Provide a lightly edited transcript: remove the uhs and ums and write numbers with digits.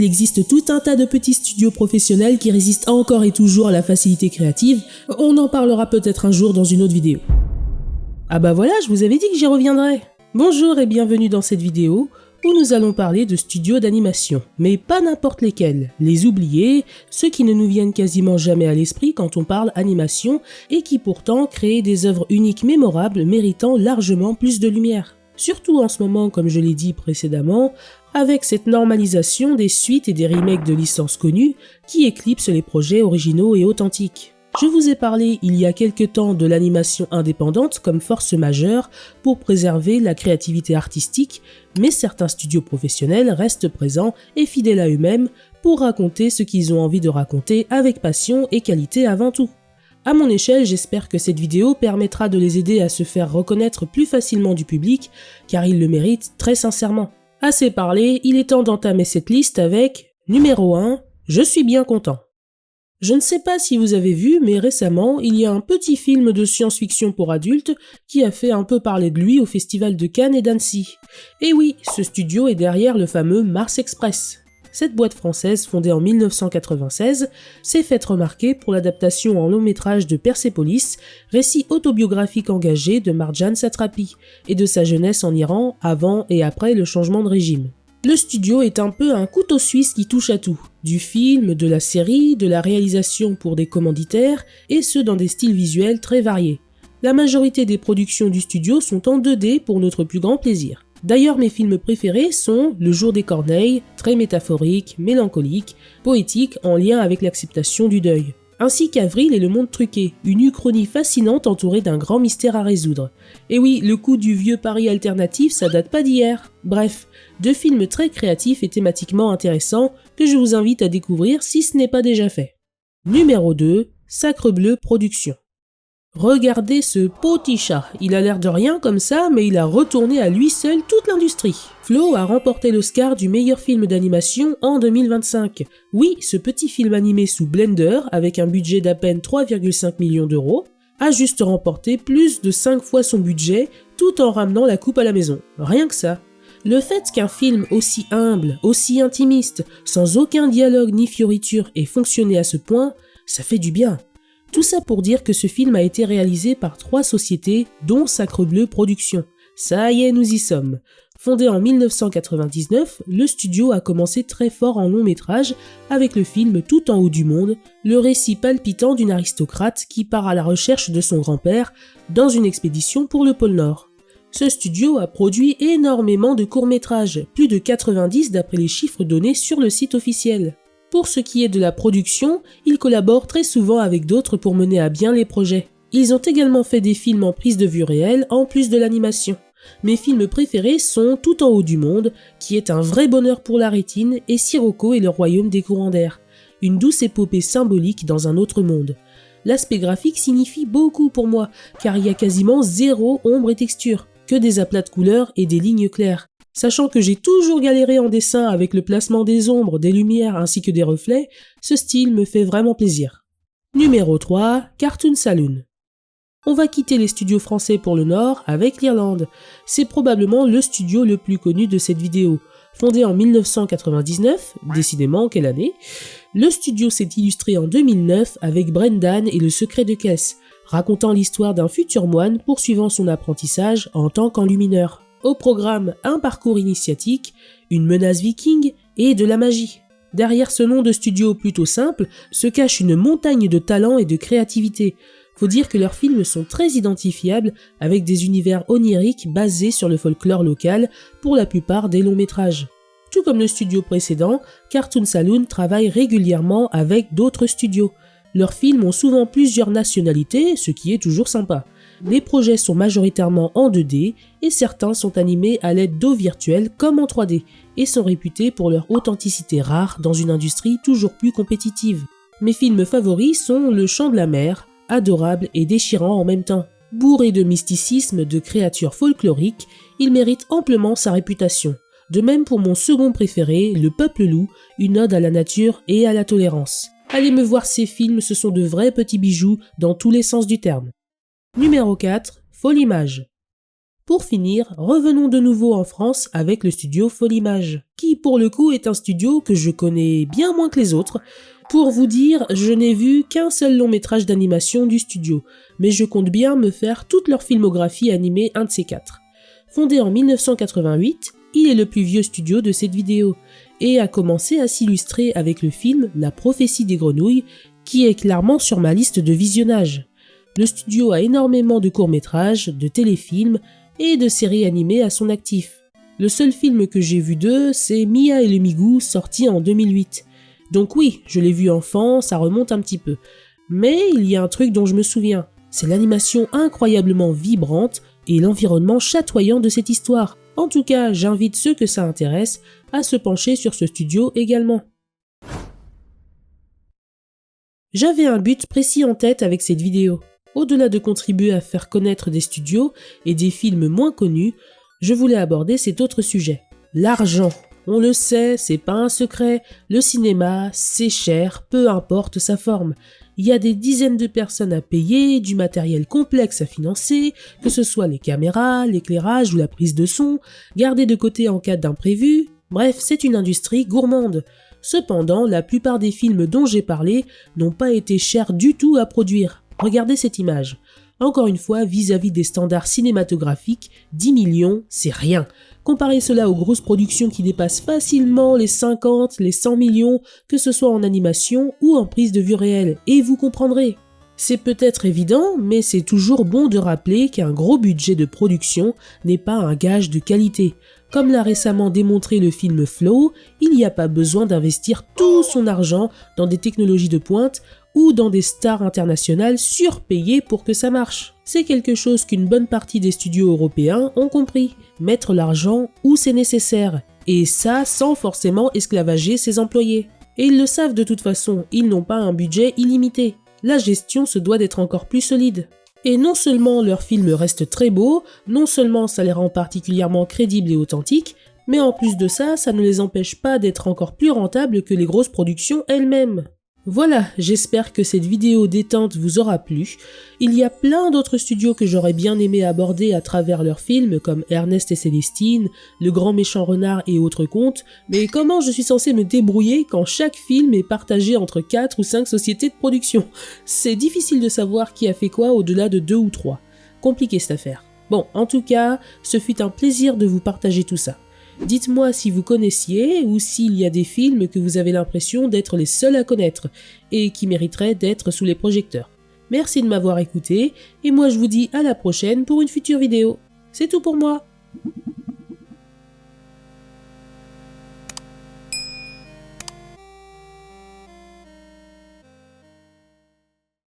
Il existe tout un tas de petits studios professionnels qui résistent encore et toujours à la facilité créative. On en parlera peut-être un jour dans une autre vidéo. Ah bah voilà, je vous avais dit que j'y reviendrais. Bonjour et bienvenue dans cette vidéo où nous allons parler de studios d'animation. Mais pas n'importe lesquels, les oubliés, ceux qui ne nous viennent quasiment jamais à l'esprit quand on parle animation et qui pourtant créent des œuvres uniques mémorables méritant largement plus de lumière. Surtout en ce moment, comme je l'ai dit précédemment, avec cette normalisation des suites et des remakes de licences connues qui éclipsent les projets originaux et authentiques. Je vous ai parlé il y a quelque temps de l'animation indépendante comme force majeure pour préserver la créativité artistique, mais certains studios professionnels restent présents et fidèles à eux-mêmes pour raconter ce qu'ils ont envie de raconter avec passion et qualité avant tout. À mon échelle, j'espère que cette vidéo permettra de les aider à se faire reconnaître plus facilement du public, car ils le méritent très sincèrement. Assez parlé, il est temps d'entamer cette liste avec numéro 1, je suis bien content. Je ne sais pas si vous avez vu, mais récemment, il y a un petit film de science-fiction pour adultes qui a fait un peu parler de lui au Festival de Cannes et d'Annecy. Et oui, ce studio est derrière le fameux Mars Express. Cette boîte française, fondée en 1996, s'est faite remarquer pour l'adaptation en long métrage de Persepolis, récit autobiographique engagé de Marjane Satrapi, et de sa jeunesse en Iran avant et après le changement de régime. Le studio est un peu un couteau suisse qui touche à tout, du film, de la série, de la réalisation pour des commanditaires, et ce dans des styles visuels très variés. La majorité des productions du studio sont en 2D pour notre plus grand plaisir. D'ailleurs, mes films préférés sont Le Jour des Corneilles, très métaphorique, mélancolique, poétique en lien avec l'acceptation du deuil. Ainsi qu'Avril et le monde truqué, une uchronie fascinante entourée d'un grand mystère à résoudre. Et oui, le coup du vieux Paris alternatif, ça date pas d'hier. Bref, deux films très créatifs et thématiquement intéressants que je vous invite à découvrir si ce n'est pas déjà fait. Numéro 2, Sacrebleu Productions. Regardez ce petit chat, il a l'air de rien comme ça, mais il a retourné à lui seul toute l'industrie. Flow a remporté l'Oscar du meilleur film d'animation en 2025. Oui, ce petit film animé sous Blender, avec un budget d'à peine 3,5 millions d'euros, a juste remporté plus de 5 fois son budget, tout en ramenant la coupe à la maison. Rien que ça. Le fait qu'un film aussi humble, aussi intimiste, sans aucun dialogue ni fioriture ait fonctionné à ce point, ça fait du bien. Tout ça pour dire que ce film a été réalisé par 3 sociétés, dont Sacrebleu Productions. Ça y est, nous y sommes. Fondé en 1999, le studio a commencé très fort en long métrage avec le film Tout en haut du monde, le récit palpitant d'une aristocrate qui part à la recherche de son grand-père dans une expédition pour le pôle Nord. Ce studio a produit énormément de courts-métrages, plus de 90 d'après les chiffres donnés sur le site officiel. Pour ce qui est de la production, ils collaborent très souvent avec d'autres pour mener à bien les projets. Ils ont également fait des films en prise de vue réelle en plus de l'animation. Mes films préférés sont Tout en haut du monde, qui est un vrai bonheur pour la rétine, et Sirocco et le royaume des courants d'air. Une douce épopée symbolique dans un autre monde. L'aspect graphique signifie beaucoup pour moi, car il y a quasiment zéro ombre et texture, que des aplats de couleurs et des lignes claires. Sachant que j'ai toujours galéré en dessin avec le placement des ombres, des lumières ainsi que des reflets, ce style me fait vraiment plaisir. Numéro 3, Cartoon Saloon. On va quitter les studios français pour le Nord avec l'Irlande. C'est probablement le studio le plus connu de cette vidéo. Fondé en 1999, décidément quelle année, le studio s'est illustré en 2009 avec Brendan et le secret de caisse, racontant l'histoire d'un futur moine poursuivant son apprentissage en tant qu'enlumineur. Au programme, un parcours initiatique, une menace viking et de la magie. Derrière ce nom de studio plutôt simple se cache une montagne de talent et de créativité. Faut dire que leurs films sont très identifiables avec des univers oniriques basés sur le folklore local pour la plupart des longs métrages. Tout comme le studio précédent, Cartoon Saloon travaille régulièrement avec d'autres studios. Leurs films ont souvent plusieurs nationalités, ce qui est toujours sympa. Les projets sont majoritairement en 2D et certains sont animés à l'aide d'eau virtuelle comme en 3D et sont réputés pour leur authenticité rare dans une industrie toujours plus compétitive. Mes films favoris sont Le Chant de la Mer, adorable et déchirant en même temps. Bourré de mysticisme, de créatures folkloriques, il mérite amplement sa réputation. De même pour mon second préféré, Le Peuple Loup, une ode à la nature et à la tolérance. Allez me voir ces films, ce sont de vrais petits bijoux dans tous les sens du terme. Numéro 4, Folimage. Pour finir, revenons de nouveau en France avec le studio Folimage, qui pour le coup est un studio que je connais bien moins que les autres. Pour vous dire, je n'ai vu qu'un seul long métrage d'animation du studio, mais je compte bien me faire toute leur filmographie animée un de ces quatre. Fondé en 1988, il est le plus vieux studio de cette vidéo, et a commencé à s'illustrer avec le film La prophétie des grenouilles, qui est clairement sur ma liste de visionnage. Le studio a énormément de courts-métrages, de téléfilms et de séries animées à son actif. Le seul film que j'ai vu d'eux, c'est Mia et le Migou, sorti en 2008. Donc oui, je l'ai vu enfant, ça remonte un petit peu. Mais il y a un truc dont je me souviens, c'est l'animation incroyablement vibrante et l'environnement chatoyant de cette histoire. En tout cas, j'invite ceux que ça intéresse à se pencher sur ce studio également. J'avais un but précis en tête avec cette vidéo. Au-delà de contribuer à faire connaître des studios et des films moins connus, je voulais aborder cet autre sujet. L'argent. On le sait, c'est pas un secret, le cinéma, c'est cher, peu importe sa forme. Il y a des dizaines de personnes à payer, du matériel complexe à financer, que ce soit les caméras, l'éclairage ou la prise de son, gardé de côté en cas d'imprévu. Bref, c'est une industrie gourmande. Cependant, la plupart des films dont j'ai parlé n'ont pas été chers du tout à produire. Regardez cette image. Encore une fois, vis-à-vis des standards cinématographiques, 10 millions, c'est rien. Comparez cela aux grosses productions qui dépassent facilement les 50, les 100 millions, que ce soit en animation ou en prise de vue réelle, et vous comprendrez. C'est peut-être évident, mais c'est toujours bon de rappeler qu'un gros budget de production n'est pas un gage de qualité. Comme l'a récemment démontré le film Flow, il n'y a pas besoin d'investir tout son argent dans des technologies de pointe ou dans des stars internationales surpayées pour que ça marche. C'est quelque chose qu'une bonne partie des studios européens ont compris, mettre l'argent où c'est nécessaire, et ça sans forcément esclavager ses employés. Et ils le savent de toute façon, ils n'ont pas un budget illimité. La gestion se doit d'être encore plus solide. Et non seulement leurs films restent très beaux, non seulement ça les rend particulièrement crédibles et authentiques, mais en plus de ça, ça ne les empêche pas d'être encore plus rentables que les grosses productions elles-mêmes. Voilà, j'espère que cette vidéo détente vous aura plu. Il y a plein d'autres studios que j'aurais bien aimé aborder à travers leurs films, comme Ernest et Célestine, Le Grand Méchant Renard et autres contes, mais comment je suis censé me débrouiller quand chaque film est partagé entre 4 ou 5 sociétés de production? C'est difficile de savoir qui a fait quoi au-delà de 2 ou 3. Compliqué cette affaire. Bon, en tout cas, ce fut un plaisir de vous partager tout ça. Dites-moi si vous connaissiez ou s'il y a des films que vous avez l'impression d'être les seuls à connaître et qui mériteraient d'être sous les projecteurs. Merci de m'avoir écouté et moi je vous dis à la prochaine pour une future vidéo. C'est tout pour moi.